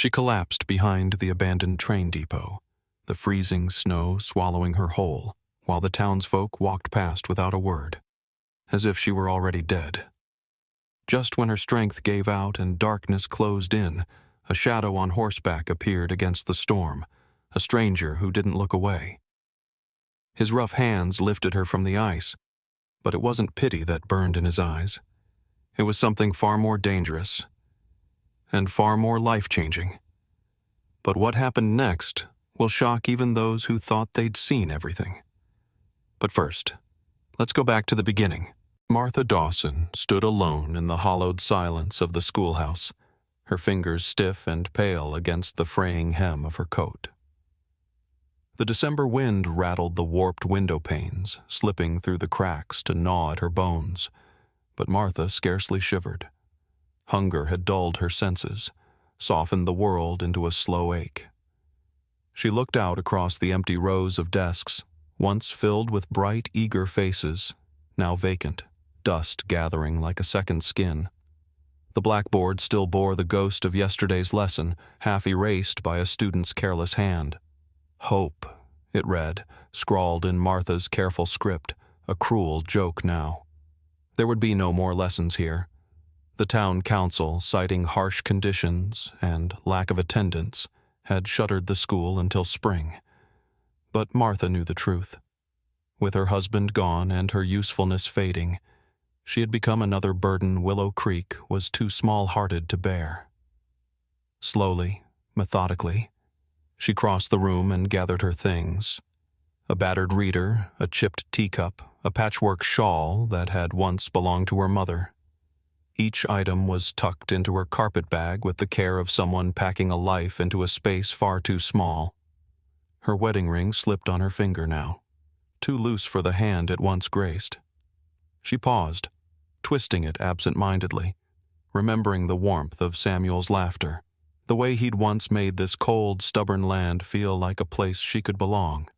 She collapsed behind the abandoned train depot, the freezing snow swallowing her whole, while the townsfolk walked past without a word, as if she were already dead. Just when her strength gave out and darkness closed in, a shadow on horseback appeared against the storm, a stranger who didn't look away. His rough hands lifted her from the ice, but it wasn't pity that burned in his eyes. It was something far more dangerous and far more life-changing. But what happened next will shock even those who thought they'd seen everything. But first, let's go back to the beginning. Martha Dawson stood alone in the hollowed silence of the schoolhouse, her fingers stiff and pale against the fraying hem of her coat. The December wind rattled the warped window panes, slipping through the cracks to gnaw at her bones, but Martha scarcely shivered. Hunger had dulled her senses, softened the world into a slow ache. She looked out across the empty rows of desks, once filled with bright, eager faces, now vacant, dust gathering like a second skin. The blackboard still bore the ghost of yesterday's lesson, half erased by a student's careless hand. Hope, it read, scrawled in Martha's careful script, a cruel joke now. There would be no more lessons here. The town council, citing harsh conditions and lack of attendance, had shuttered the school until spring. But Martha knew the truth. With her husband gone and her usefulness fading, she had become another burden Willow Creek was too small-hearted to bear. Slowly, methodically, she crossed the room and gathered her things. A battered reader, a chipped teacup, a patchwork shawl that had once belonged to her mother. Each item was tucked into her carpet bag with the care of someone packing a life into a space far too small. Her wedding ring slipped on her finger now, too loose for the hand it once graced. She paused, twisting it absent-mindedly, remembering the warmth of Samuel's laughter, the way he'd once made this cold, stubborn land feel like a place she could belong.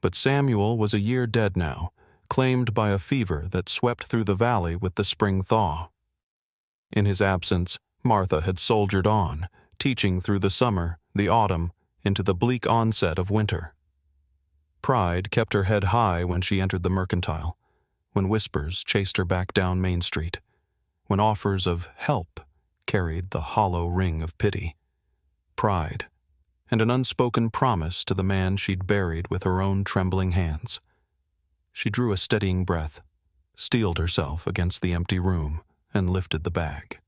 But Samuel was a year dead now, claimed by a fever that swept through the valley with the spring thaw. In his absence, Martha had soldiered on, teaching through the summer, the autumn, into the bleak onset of winter. Pride kept her head high when she entered the mercantile, when whispers chased her back down Main Street, when offers of help carried the hollow ring of pity. Pride, and an unspoken promise to the man she'd buried with her own trembling hands. She drew a steadying breath, steeled herself against the empty room, and lifted the bag.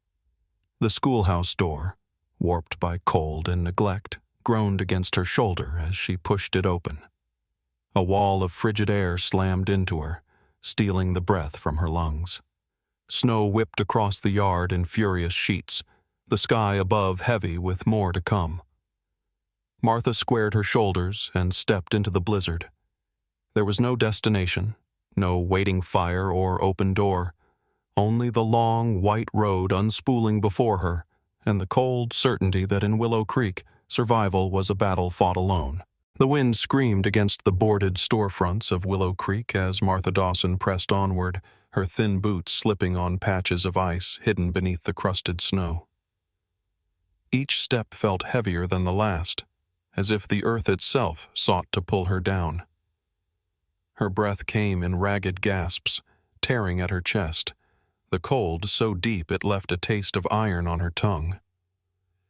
The schoolhouse door, warped by cold and neglect, groaned against her shoulder as she pushed it open. A wall of frigid air slammed into her, stealing the breath from her lungs. Snow whipped across the yard in furious sheets, the sky above heavy with more to come. Martha squared her shoulders and stepped into the blizzard. There was no destination, no waiting fire or open door, only the long, white road unspooling before her and the cold certainty that in Willow Creek, survival was a battle fought alone. The wind screamed against the boarded storefronts of Willow Creek as Martha Dawson pressed onward, her thin boots slipping on patches of ice hidden beneath the crusted snow. Each step felt heavier than the last, as if the earth itself sought to pull her down. Her breath came in ragged gasps, tearing at her chest, the cold so deep it left a taste of iron on her tongue.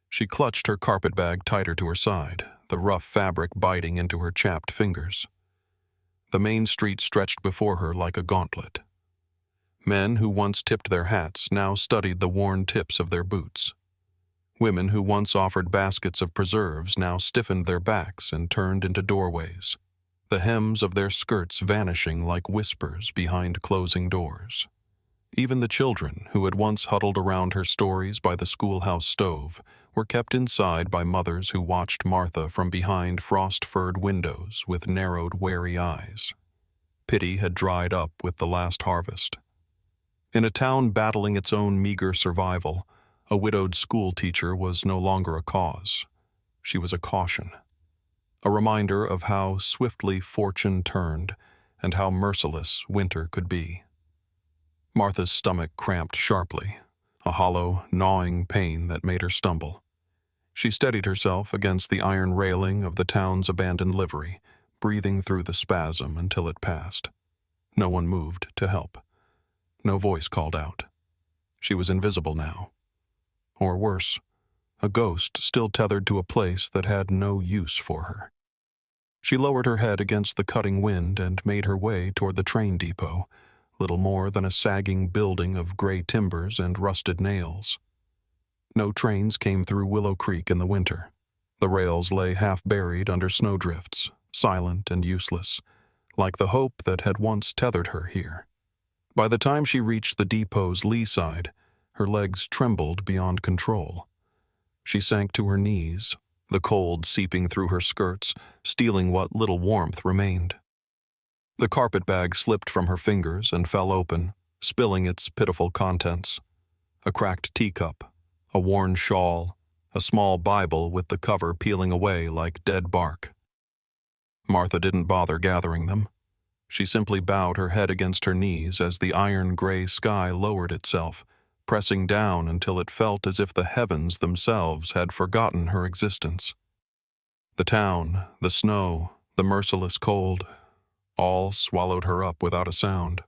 She clutched her carpetbag tighter to her side, the rough fabric biting into her chapped fingers. The main street stretched before her like a gauntlet. Men who once tipped their hats now studied the worn tips of their boots. Women who once offered baskets of preserves now stiffened their backs and turned into doorways, the hems of their skirts vanishing like whispers behind closing doors. Even the children who had once huddled around her stories by the schoolhouse stove were kept inside by mothers who watched Martha from behind frost-furred windows with narrowed, wary eyes. Pity had dried up with the last harvest. In a town battling its own meager survival, a widowed schoolteacher was no longer a cause. She was a caution, a reminder of how swiftly fortune turned and how merciless winter could be. Martha's stomach cramped sharply, a hollow, gnawing pain that made her stumble. She steadied herself against the iron railing of the town's abandoned livery, breathing through the spasm until it passed. No one moved to help. No voice called out. She was invisible now. Or worse, a ghost still tethered to a place that had no use for her. She lowered her head against the cutting wind and made her way toward the train depot, little more than a sagging building of gray timbers and rusted nails. No trains came through Willow Creek in the winter. The rails lay half-buried under snowdrifts, silent and useless, like the hope that had once tethered her here. By the time she reached the depot's lee side, her legs trembled beyond control. She sank to her knees, the cold seeping through her skirts, stealing what little warmth remained. The carpetbag slipped from her fingers and fell open, spilling its pitiful contents. A cracked teacup, a worn shawl, a small Bible with the cover peeling away like dead bark. Martha didn't bother gathering them. She simply bowed her head against her knees as the iron-gray sky lowered itself, pressing down until it felt as if the heavens themselves had forgotten her existence. The town, the snow, the merciless cold, all swallowed her up without a sound.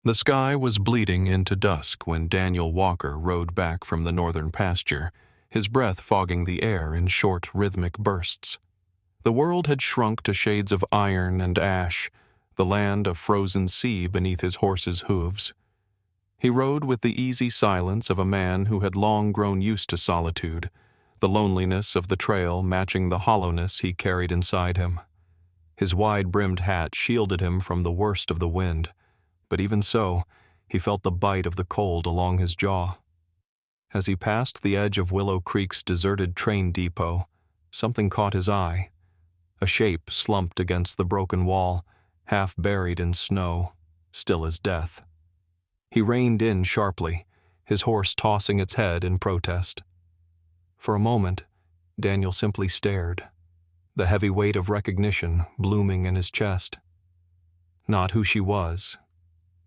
The sky was bleeding into dusk when Daniel Walker rode back from the northern pasture, his breath fogging the air in short, rhythmic bursts. The world had shrunk to shades of iron and ash, the land a frozen sea beneath his horse's hooves. He rode with the easy silence of a man who had long grown used to solitude, the loneliness of the trail matching the hollowness he carried inside him. His wide-brimmed hat shielded him from the worst of the wind, but even so, he felt the bite of the cold along his jaw. As he passed the edge of Willow Creek's deserted train depot, something caught his eye. A shape slumped against the broken wall, half buried in snow, still as death. He reined in sharply, his horse tossing its head in protest. For a moment, Daniel simply stared, the heavy weight of recognition blooming in his chest. Not who she was,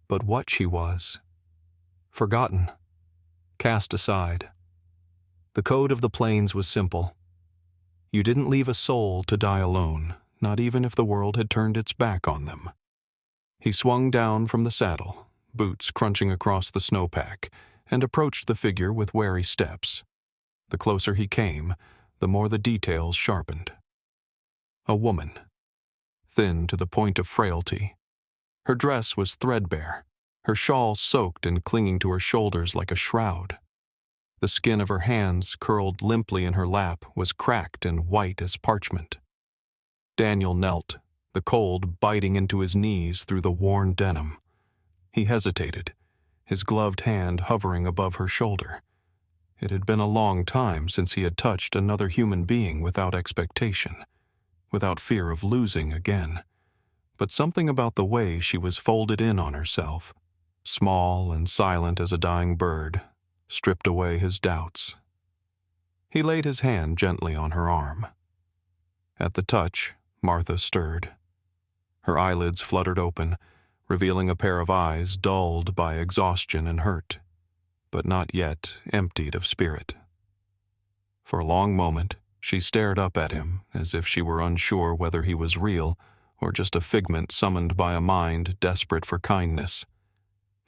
but what she was. Forgotten, cast aside. The code of the plains was simple. You didn't leave a soul to die alone, not even if the world had turned its back on them. He swung down from the saddle, boots crunching across the snowpack, and approached the figure with wary steps. The closer he came, the more the details sharpened. A woman, thin to the point of frailty. Her dress was threadbare, her shawl soaked and clinging to her shoulders like a shroud. The skin of her hands, curled limply in her lap, was cracked and white as parchment. Daniel knelt, the cold biting into his knees through the worn denim. He hesitated, his gloved hand hovering above her shoulder. It had been a long time since he had touched another human being without expectation, without fear of losing again. But something about the way she was folded in on herself, small and silent as a dying bird, stripped away his doubts. He laid his hand gently on her arm. At the touch, Martha stirred. Her eyelids fluttered open, revealing a pair of eyes dulled by exhaustion and hurt, but not yet emptied of spirit. For a long moment, she stared up at him as if she were unsure whether he was real or just a figment summoned by a mind desperate for kindness.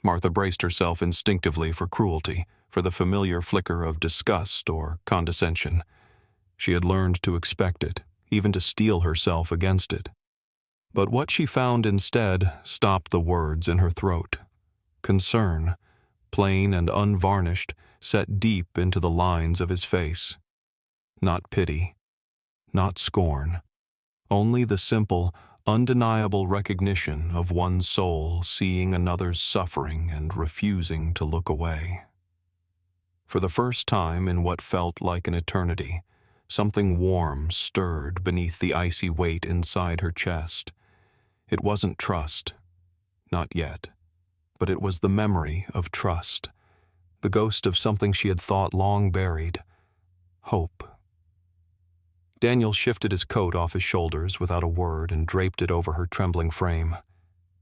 Martha braced herself instinctively for cruelty, for the familiar flicker of disgust or condescension. She had learned to expect it, even to steel herself against it. But what she found instead stopped the words in her throat. Concern, plain and unvarnished, set deep into the lines of his face. Not pity, not scorn, only the simple, undeniable recognition of one soul seeing another's suffering and refusing to look away. For the first time in what felt like an eternity, something warm stirred beneath the icy weight inside her chest. It wasn't trust, not yet, but it was the memory of trust, the ghost of something she had thought long buried, hope. Daniel shifted his coat off his shoulders without a word and draped it over her trembling frame.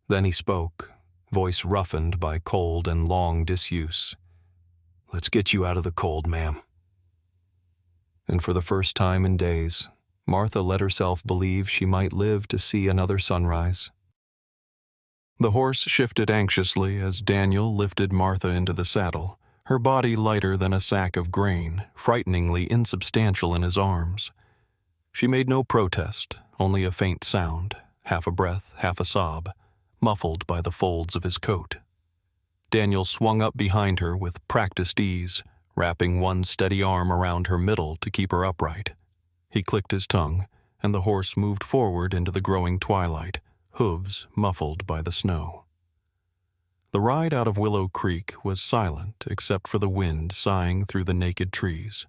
Then he spoke, voice roughened by cold and long disuse. "Let's get you out of the cold, ma'am." and for the first time in days, Martha let herself believe she might live to see another sunrise. The horse shifted anxiously as Daniel lifted Martha into the saddle, her body lighter than a sack of grain, frighteningly insubstantial in his arms. She made no protest, only a faint sound, half a breath, half a sob, muffled by the folds of his coat. Daniel swung up behind her with practiced ease, wrapping one steady arm around her middle to keep her upright. He clicked his tongue, and the horse moved forward into the growing twilight, hooves muffled by the snow. The ride out of Willow Creek was silent except for the wind sighing through the naked trees.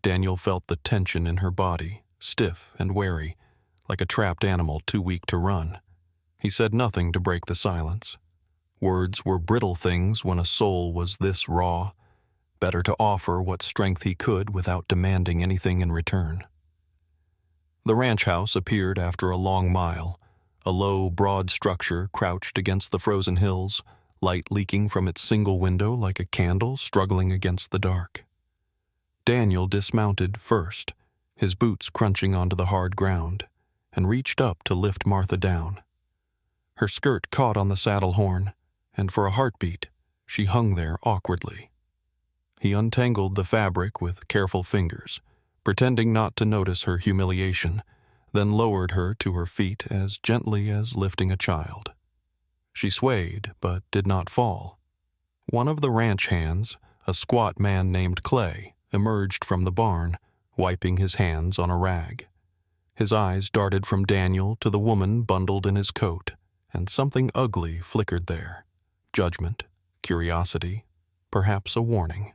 Daniel felt the tension in her body, stiff and wary, like a trapped animal too weak to run. He said nothing to break the silence. Words were brittle things when a soul was this raw. Better to offer what strength he could without demanding anything in return. The ranch house appeared after a long mile, a low, broad structure crouched against the frozen hills, light leaking from its single window like a candle struggling against the dark. Daniel dismounted first, his boots crunching onto the hard ground, and reached up to lift Martha down. Her skirt caught on the saddle horn, and for a heartbeat, she hung there awkwardly. He untangled the fabric with careful fingers, pretending not to notice her humiliation, then lowered her to her feet as gently as lifting a child. She swayed, but did not fall. One of the ranch hands, a squat man named Clay, emerged from the barn, wiping his hands on a rag. His eyes darted from Daniel to the woman bundled in his coat, and something ugly flickered there. Judgment, curiosity, perhaps a warning.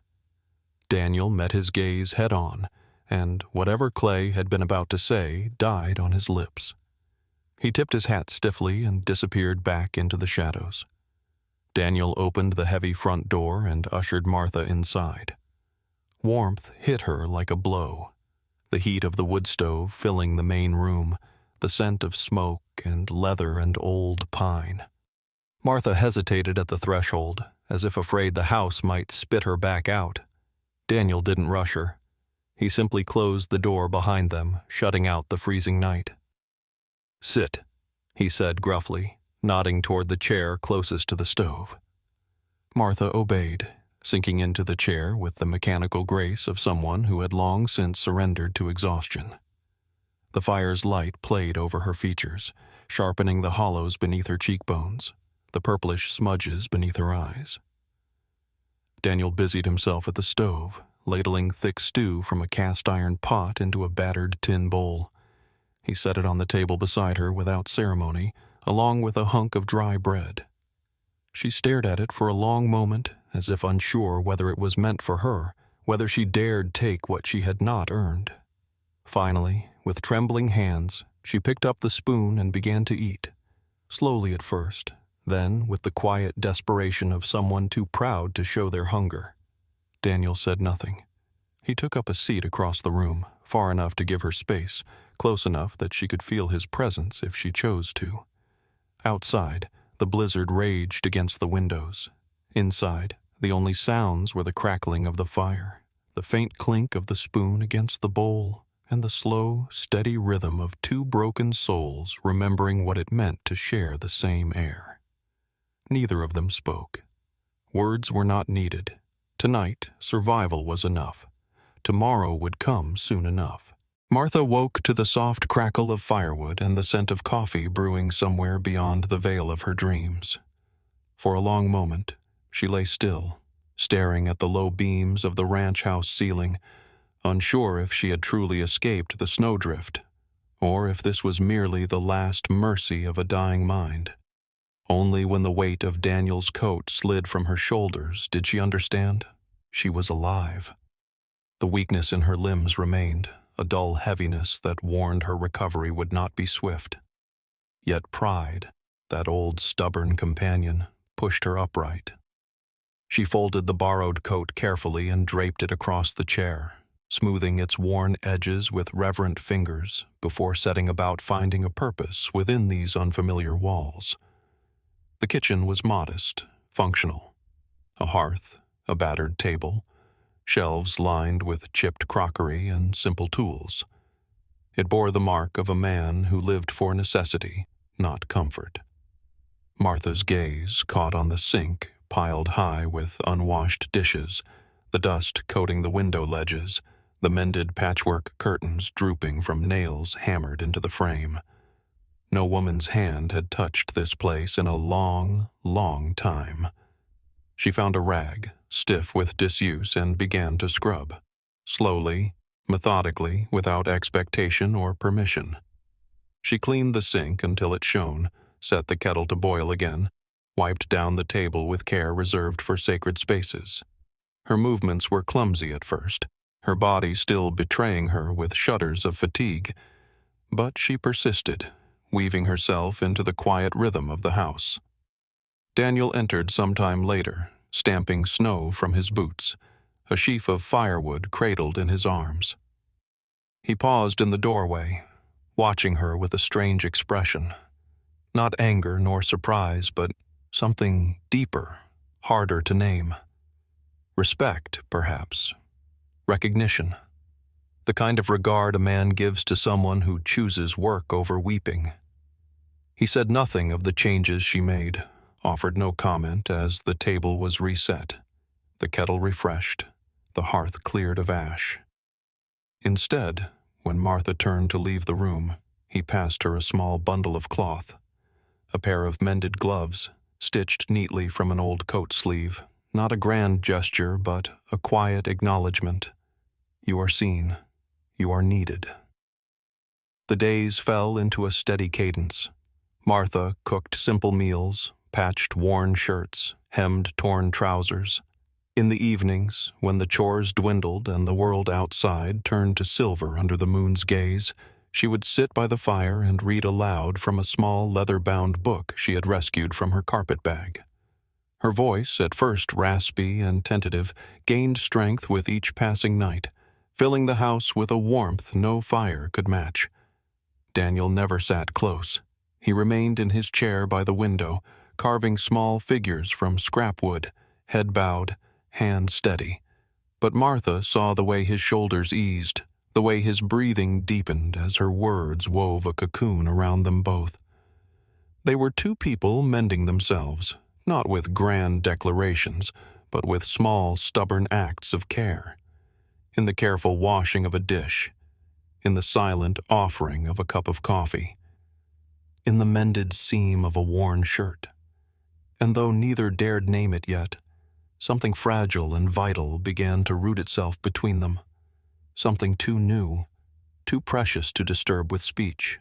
Daniel met his gaze head-on, and whatever Clay had been about to say died on his lips. He tipped his hat stiffly and disappeared back into the shadows. Daniel opened the heavy front door and ushered Martha inside. Warmth hit her like a blow, the heat of the wood stove filling the main room, the scent of smoke and leather and old pine. Martha hesitated at the threshold, as if afraid the house might spit her back out. Daniel didn't rush her. He simply closed the door behind them, shutting out the freezing night. "Sit," he said gruffly, nodding toward the chair closest to the stove. Martha obeyed, sinking into the chair with the mechanical grace of someone who had long since surrendered to exhaustion. The fire's light played over her features, sharpening the hollows beneath her cheekbones, the purplish smudges beneath her eyes. Daniel busied himself at the stove, ladling thick stew from a cast-iron pot into a battered tin bowl. He set it on the table beside her without ceremony, along with a hunk of dry bread. She stared at it for a long moment, as if unsure whether it was meant for her, whether she dared take what she had not earned. Finally, with trembling hands, she picked up the spoon and began to eat, slowly at first, then with the quiet desperation of someone too proud to show their hunger. Daniel said nothing. He took up a seat across the room, far enough to give her space, close enough that she could feel his presence if she chose to. Outside, the blizzard raged against the windows. Inside, the only sounds were the crackling of the fire, the faint clink of the spoon against the bowl, and the slow, steady rhythm of two broken souls remembering what it meant to share the same air. Neither of them spoke. Words were not needed. Tonight, survival was enough. Tomorrow would come soon enough. Martha woke to the soft crackle of firewood and the scent of coffee brewing somewhere beyond the veil of her dreams. For a long moment, she lay still, staring at the low beams of the ranch house ceiling, unsure if she had truly escaped the snowdrift, or if this was merely the last mercy of a dying mind. Only when the weight of Daniel's coat slid from her shoulders did she understand. She was alive. The weakness in her limbs remained, a dull heaviness that warned her recovery would not be swift. Yet pride, that old stubborn companion, pushed her upright. She folded the borrowed coat carefully and draped it across the chair, smoothing its worn edges with reverent fingers before setting about finding a purpose within these unfamiliar walls. The kitchen was modest, functional. A hearth, a battered table, shelves lined with chipped crockery and simple tools. It bore the mark of a man who lived for necessity, not comfort. Martha's gaze caught on the sink piled high with unwashed dishes, the dust coating the window ledges, the mended patchwork curtains drooping from nails hammered into the frame. No woman's hand had touched this place in a long, long time. She found a rag, stiff with disuse, and began to scrub. Slowly, methodically, without expectation or permission. She cleaned the sink until it shone, set the kettle to boil again, wiped down the table with care reserved for sacred spaces. Her movements were clumsy at first, her body still betraying her with shudders of fatigue, but she persisted, weaving herself into the quiet rhythm of the house. Daniel entered some time later, stamping snow from his boots, a sheaf of firewood cradled in his arms. He paused in the doorway, watching her with a strange expression. Not anger nor surprise, but something deeper, harder to name. Respect, perhaps. Recognition. The kind of regard a man gives to someone who chooses work over weeping. He said nothing of the changes she made, offered no comment as the table was reset, the kettle refreshed, the hearth cleared of ash. Instead, when Martha turned to leave the room, he passed her a small bundle of cloth, a pair of mended gloves, stitched neatly from an old coat sleeve, not a grand gesture, but a quiet acknowledgement. You are seen. You are needed. The days fell into a steady cadence. Martha cooked simple meals, patched worn shirts, hemmed torn trousers. In the evenings, when the chores dwindled and the world outside turned to silver under the moon's gaze, she would sit by the fire and read aloud from a small leather-bound book she had rescued from her carpet bag. Her voice, at first raspy and tentative, gained strength with each passing night, filling the house with a warmth no fire could match. Daniel never sat close. He remained in his chair by the window, carving small figures from scrap wood, head bowed, hand steady. But Martha saw the way his shoulders eased, the way his breathing deepened as her words wove a cocoon around them both. They were two people mending themselves, not with grand declarations, but with small, stubborn acts of care. In the careful washing of a dish, in the silent offering of a cup of coffee, in the mended seam of a worn shirt. And though neither dared name it yet, something fragile and vital began to root itself between them, something too new, too precious to disturb with speech.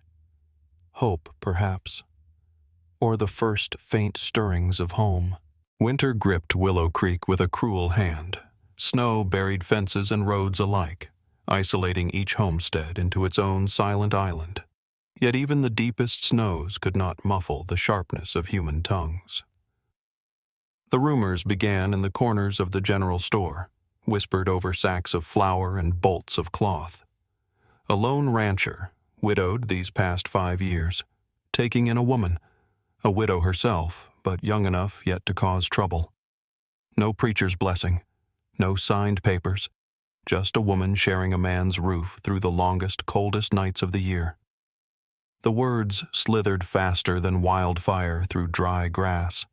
Hope, perhaps, or the first faint stirrings of home. Winter gripped Willow Creek with a cruel hand. Snow buried fences and roads alike, isolating each homestead into its own silent island. Yet even the deepest snows could not muffle the sharpness of human tongues. The rumors began in the corners of the general store, whispered over sacks of flour and bolts of cloth. A lone rancher, widowed these past 5 years, taking in a woman, a widow herself, but young enough yet to cause trouble. No preacher's blessing, no signed papers, just a woman sharing a man's roof through the longest, coldest nights of the year. The words slithered faster than wildfire through dry grass.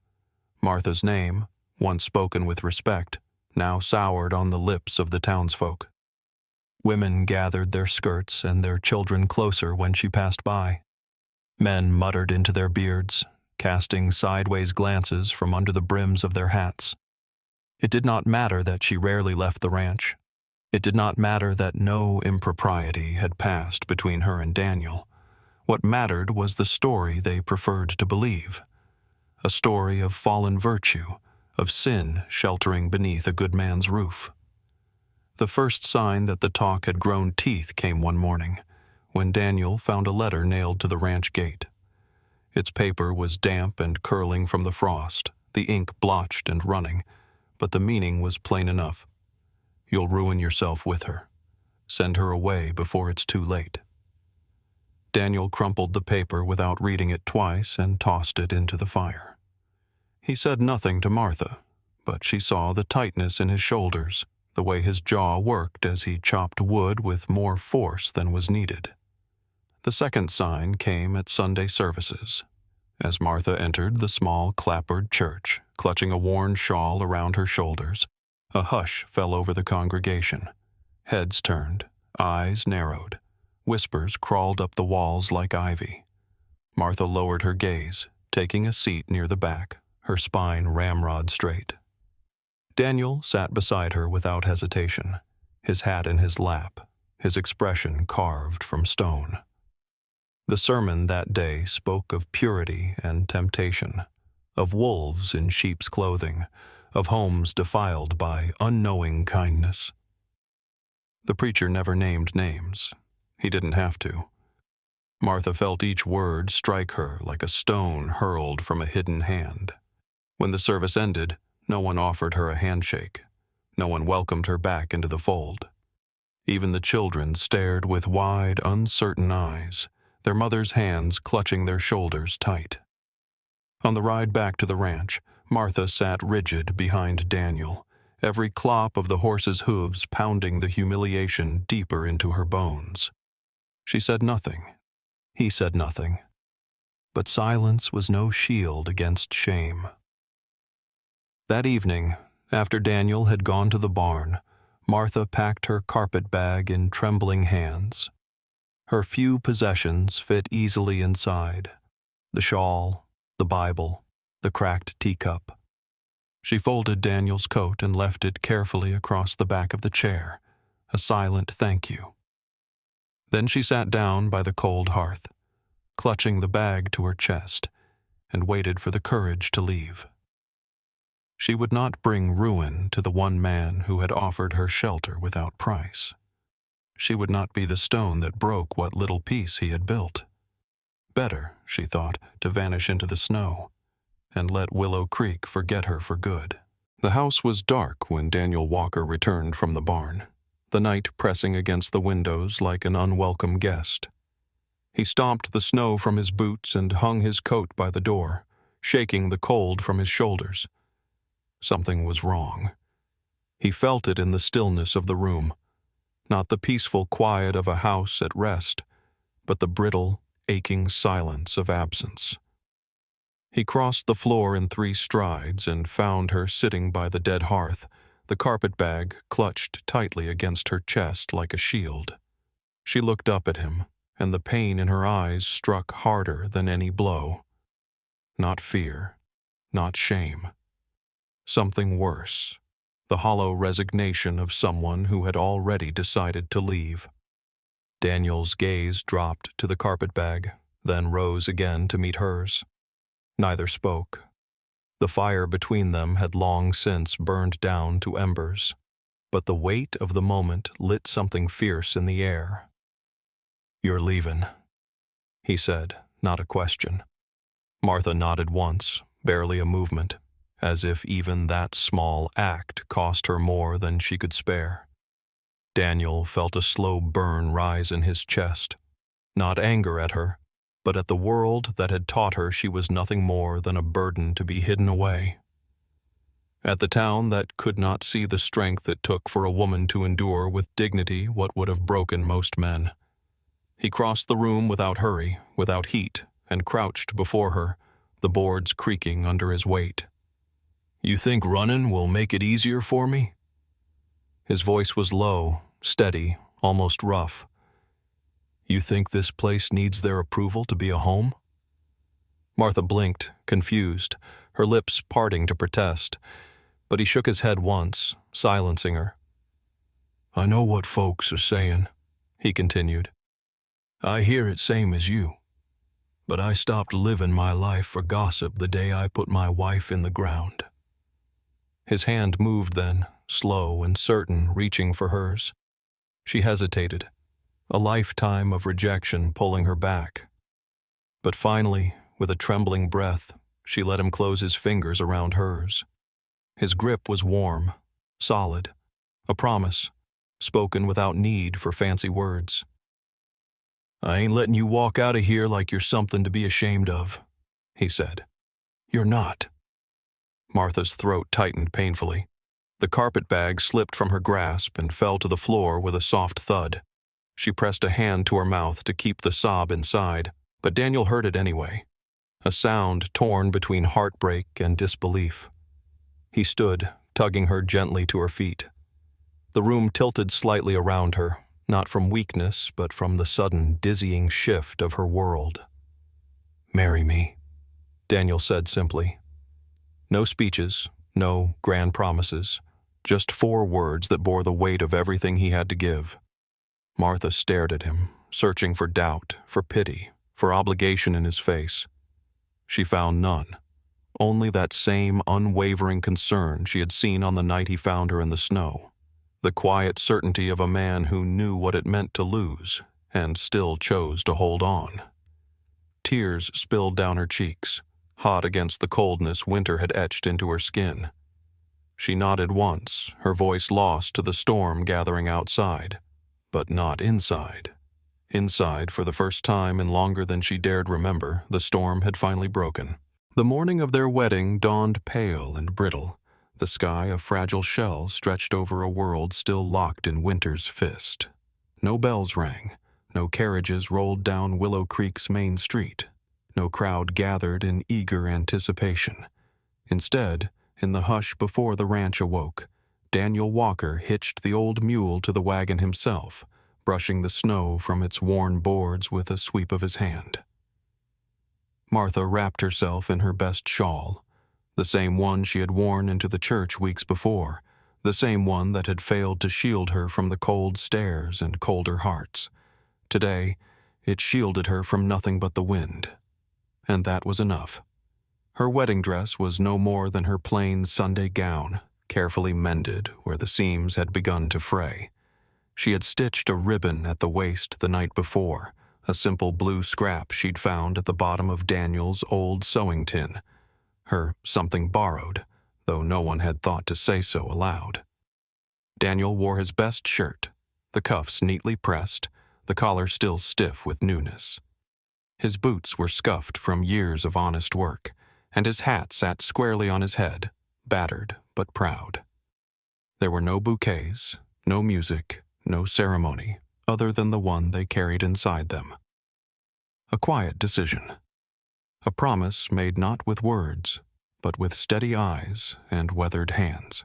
Martha's name, once spoken with respect, now soured on the lips of the townsfolk. Women gathered their skirts and their children closer when she passed by. Men muttered into their beards, casting sideways glances from under the brims of their hats. It did not matter that she rarely left the ranch. It did not matter that no impropriety had passed between her and Daniel. What mattered was the story they preferred to believe. A story of fallen virtue, of sin sheltering beneath a good man's roof. The first sign that the talk had grown teeth came one morning, when Daniel found a letter nailed to the ranch gate. Its paper was damp and curling from the frost, the ink blotched and running, but the meaning was plain enough. You'll ruin yourself with her. Send her away before it's too late. Daniel crumpled the paper without reading it twice and tossed it into the fire. He said nothing to Martha, but she saw the tightness in his shoulders, the way his jaw worked as he chopped wood with more force than was needed. The second sign came at Sunday services. As Martha entered the small clapboard church, clutching a worn shawl around her shoulders, a hush fell over the congregation. Heads turned, eyes narrowed, whispers crawled up the walls like ivy. Martha lowered her gaze, taking a seat near the back, her spine ramrod straight. Daniel sat beside her without hesitation, his hat in his lap, his expression carved from stone. The sermon that day spoke of purity and temptation, of wolves in sheep's clothing, of homes defiled by unknowing kindness. The preacher never named names. He didn't have to. Martha felt each word strike her like a stone hurled from a hidden hand. When the service ended, no one offered her a handshake. No one welcomed her back into the fold. Even the children stared with wide, uncertain eyes, their mothers' hands clutching their shoulders tight. On the ride back to the ranch, Martha sat rigid behind Daniel, every clop of the horse's hooves pounding the humiliation deeper into her bones. She said nothing. He said nothing. But silence was no shield against shame. That evening, after Daniel had gone to the barn, Martha packed her carpet bag in trembling hands. Her few possessions fit easily inside: the shawl, the Bible, the cracked teacup. She folded Daniel's coat and left it carefully across the back of the chair, a silent thank you. Then she sat down by the cold hearth, clutching the bag to her chest, and waited for the courage to leave. She would not bring ruin to the one man who had offered her shelter without price. She would not be the stone that broke what little peace he had built. Better, she thought, to vanish into the snow, and let Willow Creek forget her for good. The house was dark when Daniel Walker returned from the barn, the night pressing against the windows like an unwelcome guest. He stomped the snow from his boots and hung his coat by the door, shaking the cold from his shoulders. Something was wrong. He felt it in the stillness of the room, not the peaceful quiet of a house at rest, but the brittle, aching silence of absence. He crossed the floor in 3 strides and found her sitting by the dead hearth, the carpet bag clutched tightly against her chest like a shield. She looked up at him, and the pain in her eyes struck harder than any blow. Not fear, not shame. Something worse. The hollow resignation of someone who had already decided to leave. Daniel's gaze dropped to the carpetbag, then rose again to meet hers. Neither spoke. The fire between them had long since burned down to embers, but the weight of the moment lit something fierce in the air. "You're leavin'," he said, not a question. Martha nodded once, barely a movement, as if even that small act cost her more than she could spare. Daniel felt a slow burn rise in his chest, not anger at her, but at the world that had taught her she was nothing more than a burden to be hidden away. At the town that could not see the strength it took for a woman to endure with dignity what would have broken most men. He crossed the room without hurry, without heat, and crouched before her, the boards creaking under his weight. "You think running will make it easier for me?" His voice was low, steady, almost rough. "You think this place needs their approval to be a home?" Martha blinked, confused, her lips parting to protest, but he shook his head once, silencing her. "I know what folks are saying," he continued. "I hear it same as you. But I stopped living my life for gossip the day I put my wife in the ground." His hand moved then, slow and certain, reaching for hers. She hesitated, a lifetime of rejection pulling her back. But finally, with a trembling breath, she let him close his fingers around hers. His grip was warm, solid, a promise, spoken without need for fancy words. "I ain't letting you walk out of here like you're something to be ashamed of," he said. "You're not." Martha's throat tightened painfully. The carpet bag slipped from her grasp and fell to the floor with a soft thud. She pressed a hand to her mouth to keep the sob inside, but Daniel heard it anyway, a sound torn between heartbreak and disbelief. He stood, tugging her gently to her feet. The room tilted slightly around her, not from weakness, but from the sudden, dizzying shift of her world. "Marry me," Daniel said simply. No speeches, no grand promises, just 4 words that bore the weight of everything he had to give. Martha stared at him, searching for doubt, for pity, for obligation in his face. She found none, only that same unwavering concern she had seen on the night he found her in the snow, the quiet certainty of a man who knew what it meant to lose and still chose to hold on. Tears spilled down her cheeks, hot against the coldness winter had etched into her skin. She nodded once, her voice lost to the storm gathering outside, but not inside. Inside, for the first time in longer than she dared remember, the storm had finally broken. The morning of their wedding dawned pale and brittle, the sky a fragile shell stretched over a world still locked in winter's fist. No bells rang, no carriages rolled down Willow Creek's main street, no crowd gathered in eager anticipation. Instead, in the hush before the ranch awoke, Daniel Walker hitched the old mule to the wagon himself, brushing the snow from its worn boards with a sweep of his hand. Martha wrapped herself in her best shawl, the same one she had worn into the church weeks before, the same one that had failed to shield her from the cold stares and colder hearts. Today, it shielded her from nothing but the wind. And that was enough. Her wedding dress was no more than her plain Sunday gown, carefully mended where the seams had begun to fray. She had stitched a ribbon at the waist the night before, a simple blue scrap she'd found at the bottom of Daniel's old sewing tin. Her something borrowed, though no one had thought to say so aloud. Daniel wore his best shirt, the cuffs neatly pressed, the collar still stiff with newness. His boots were scuffed from years of honest work, and his hat sat squarely on his head, battered but proud. There were no bouquets, no music, no ceremony, other than the one they carried inside them. A quiet decision. A promise made not with words, but with steady eyes and weathered hands.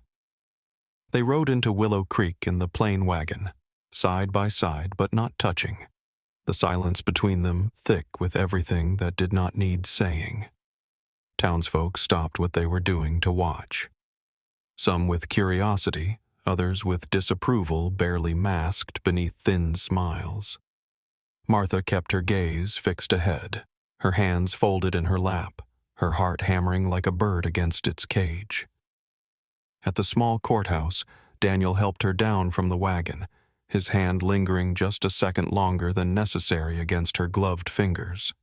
They rode into Willow Creek in the plain wagon, side by side but not touching, the silence between them thick with everything that did not need saying. Townsfolk stopped what they were doing to watch. Some with curiosity, others with disapproval barely masked beneath thin smiles. Martha kept her gaze fixed ahead, her hands folded in her lap, her heart hammering like a bird against its cage. At the small courthouse, Daniel helped her down from the wagon, his hand lingering just a second longer than necessary against her gloved fingers.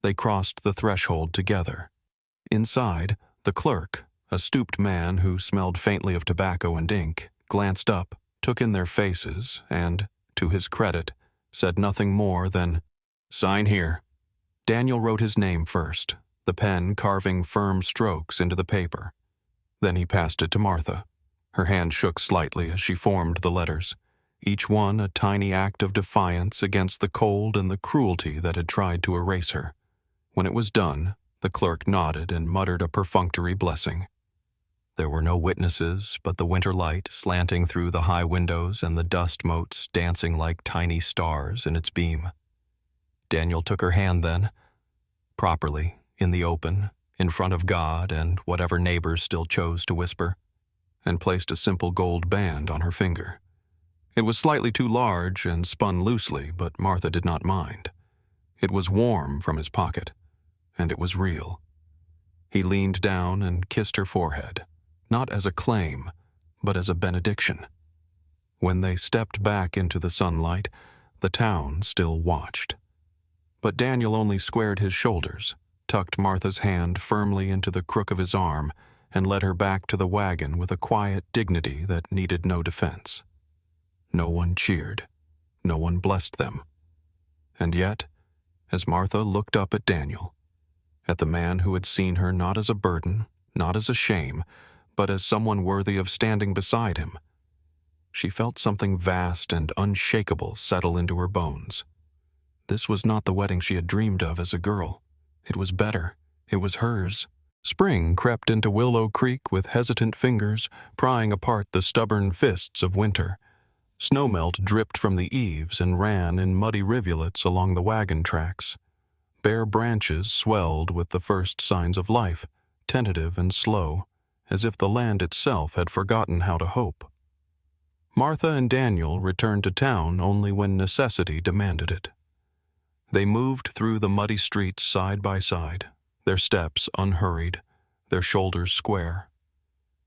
They crossed the threshold together. Inside, the clerk, a stooped man who smelled faintly of tobacco and ink, glanced up, took in their faces, and, to his credit, said nothing more than, "Sign here." Daniel wrote his name first, the pen carving firm strokes into the paper. Then he passed it to Martha. Her hand shook slightly as she formed the letters, each one a tiny act of defiance against the cold and the cruelty that had tried to erase her. When it was done, the clerk nodded and muttered a perfunctory blessing. There were no witnesses but the winter light slanting through the high windows and the dust motes dancing like tiny stars in its beam. Daniel took her hand then, properly, in the open, in front of God and whatever neighbors still chose to whisper, and placed a simple gold band on her finger. It was slightly too large and spun loosely, but Martha did not mind. It was warm from his pocket, and it was real. He leaned down and kissed her forehead, not as a claim, but as a benediction. When they stepped back into the sunlight, the town still watched. But Daniel only squared his shoulders, tucked Martha's hand firmly into the crook of his arm, and led her back to the wagon with a quiet dignity that needed no defense. No one cheered. No one blessed them. And yet, as Martha looked up at Daniel, at the man who had seen her not as a burden, not as a shame, but as someone worthy of standing beside him. She felt something vast and unshakable settle into her bones. This was not the wedding she had dreamed of as a girl. It was better. It was hers. Spring crept into Willow Creek with hesitant fingers, prying apart the stubborn fists of winter. Snowmelt dripped from the eaves and ran in muddy rivulets along the wagon tracks. Bare branches swelled with the first signs of life, tentative and slow, as if the land itself had forgotten how to hope. Martha and Daniel returned to town only when necessity demanded it. They moved through the muddy streets side by side, their steps unhurried, their shoulders square.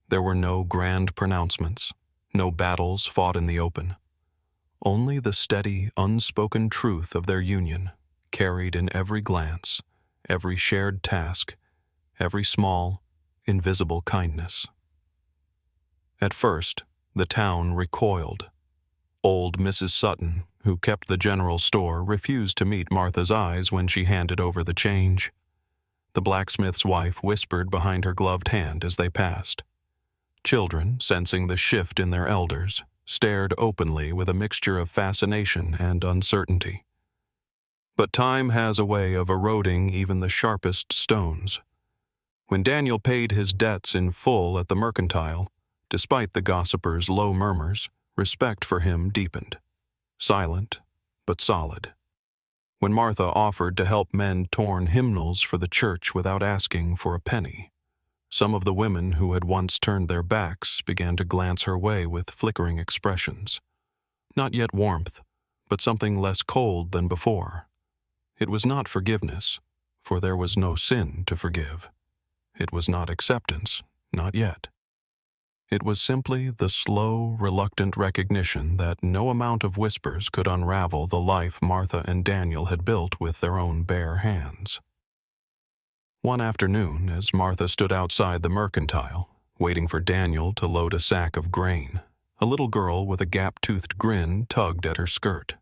There were no grand pronouncements, no battles fought in the open. Only the steady, unspoken truth of their union, carried in every glance, every shared task, every small, invisible kindness. At first, the town recoiled. Old Mrs. Sutton, who kept the general store, refused to meet Martha's eyes when she handed over the change. The blacksmith's wife whispered behind her gloved hand as they passed. Children, sensing the shift in their elders, stared openly with a mixture of fascination and uncertainty. But time has a way of eroding even the sharpest stones. When Daniel paid his debts in full at the mercantile, despite the gossipers' low murmurs, respect for him deepened. Silent, but solid. When Martha offered to help mend torn hymnals for the church without asking for a penny, some of the women who had once turned their backs began to glance her way with flickering expressions. Not yet warmth, but something less cold than before. It was not forgiveness, for there was no sin to forgive. It was not acceptance, not yet. It was simply the slow, reluctant recognition that no amount of whispers could unravel the life Martha and Daniel had built with their own bare hands. One afternoon, as Martha stood outside the mercantile, waiting for Daniel to load a sack of grain, a little girl with a gap-toothed grin tugged at her skirt.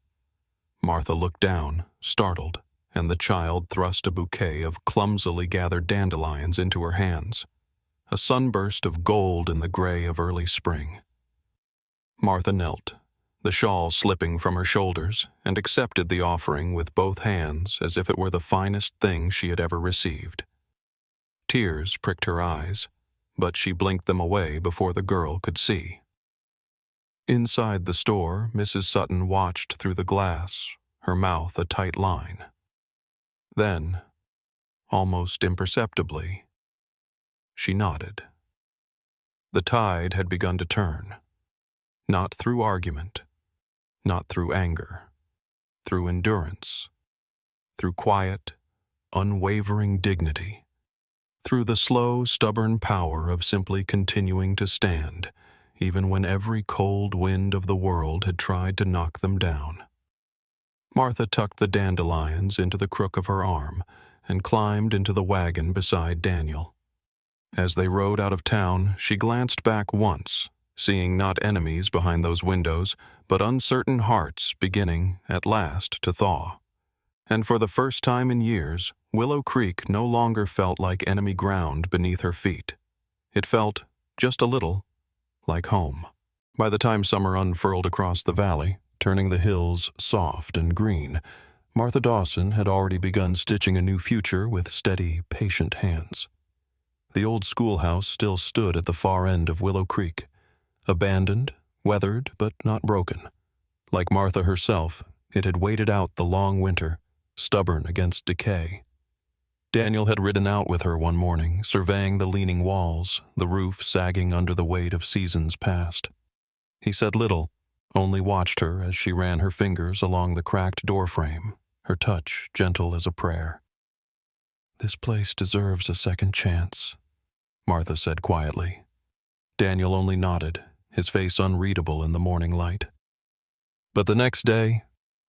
Martha looked down, startled, and the child thrust a bouquet of clumsily gathered dandelions into her hands, a sunburst of gold in the gray of early spring. Martha knelt, the shawl slipping from her shoulders, and accepted the offering with both hands as if it were the finest thing she had ever received. Tears pricked her eyes, but she blinked them away before the girl could see. Inside the store, Mrs. Sutton watched through the glass, her mouth a tight line. Then, almost imperceptibly, she nodded. The tide had begun to turn, not through argument, not through anger, through endurance, through quiet, unwavering dignity, through the slow, stubborn power of simply continuing to stand, even when every cold wind of the world had tried to knock them down. Martha tucked the dandelions into the crook of her arm and climbed into the wagon beside Daniel. As they rode out of town, she glanced back once, seeing not enemies behind those windows, but uncertain hearts beginning, at last, to thaw. And for the first time in years, Willow Creek no longer felt like enemy ground beneath her feet. It felt, just a little, like home. By the time summer unfurled across the valley, turning the hills soft and green, Martha Dawson had already begun stitching a new future with steady, patient hands. The old schoolhouse still stood at the far end of Willow Creek, abandoned, weathered, but not broken. Like Martha herself, it had waited out the long winter, stubborn against decay. Daniel had ridden out with her one morning, surveying the leaning walls, the roof sagging under the weight of seasons past. He said little, only watched her as she ran her fingers along the cracked doorframe, her touch gentle as a prayer. "This place deserves a second chance," Martha said quietly. Daniel only nodded, his face unreadable in the morning light. But the next day,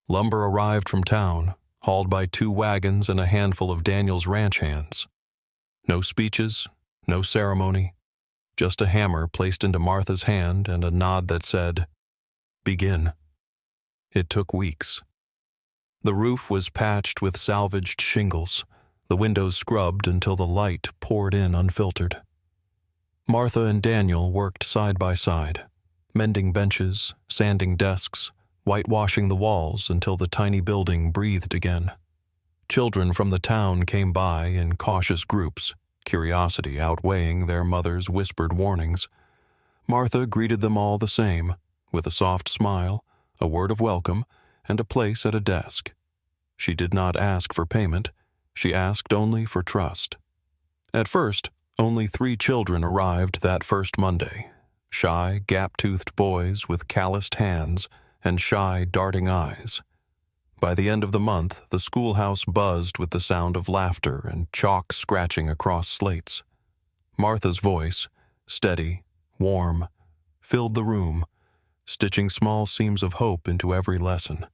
lumber arrived from town, hauled by 2 wagons and a handful of Daniel's ranch hands. No speeches, no ceremony, just a hammer placed into Martha's hand and a nod that said, "Begin." It took weeks. The roof was patched with salvaged shingles, the windows scrubbed until the light poured in unfiltered. Martha and Daniel worked side by side, mending benches, sanding desks, whitewashing the walls until the tiny building breathed again. Children from the town came by in cautious groups, curiosity outweighing their mother's whispered warnings. Martha greeted them all the same, with a soft smile, a word of welcome, and a place at a desk. She did not ask for payment, she asked only for trust. At first, only 3 children arrived that first Monday, shy, gap-toothed boys with calloused hands and shy, darting eyes. By the end of the month, the schoolhouse buzzed with the sound of laughter and chalk scratching across slates. Martha's voice, steady, warm, filled the room, stitching small seams of hope into every lesson.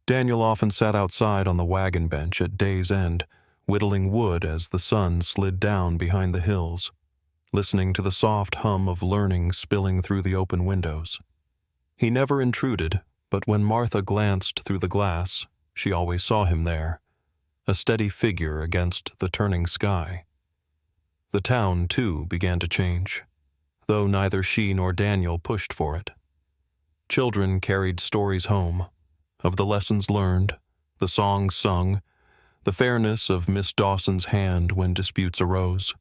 Daniel often sat outside on the wagon bench at day's end, whittling wood as the sun slid down behind the hills, listening to the soft hum of learning spilling through the open windows. He never intruded, but when Martha glanced through the glass, she always saw him there, a steady figure against the turning sky. The town, too, began to change, though neither she nor Daniel pushed for it. Children carried stories home, of the lessons learned, the songs sung, the fairness of Miss Dawson's hand when disputes arose.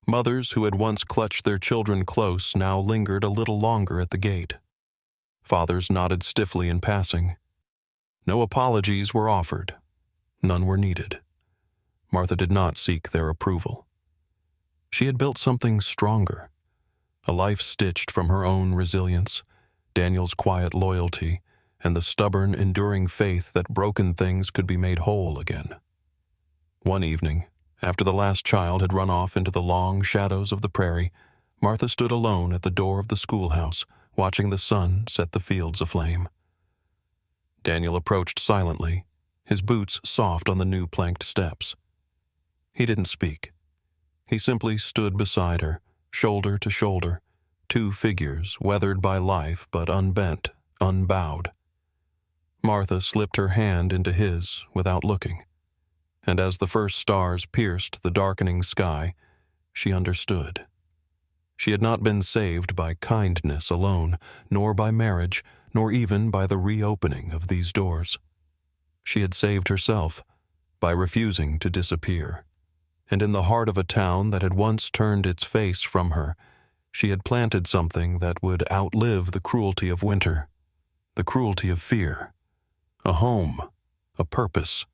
Mothers who had once clutched their children close now lingered a little longer at the gate. Fathers nodded stiffly in passing. No apologies were offered. None were needed. Martha did not seek their approval. She had built something stronger, a life stitched from her own resilience, Daniel's quiet loyalty, and the stubborn, enduring faith that broken things could be made whole again. One evening, after the last child had run off into the long shadows of the prairie, Martha stood alone at the door of the schoolhouse, watching the sun set the fields aflame. Daniel approached silently, his boots soft on the new planked steps. He didn't speak. He simply stood beside her, shoulder to shoulder, 2 figures weathered by life but unbent, unbowed. Martha slipped her hand into his without looking, and as the first stars pierced the darkening sky, she understood. She had not been saved by kindness alone, nor by marriage, nor even by the reopening of these doors. She had saved herself by refusing to disappear, and in the heart of a town that had once turned its face from her, she had planted something that would outlive the cruelty of winter, the cruelty of fear. A home, a purpose,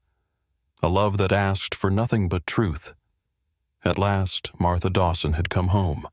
a love that asked for nothing but truth. At last, Martha Dawson had come home,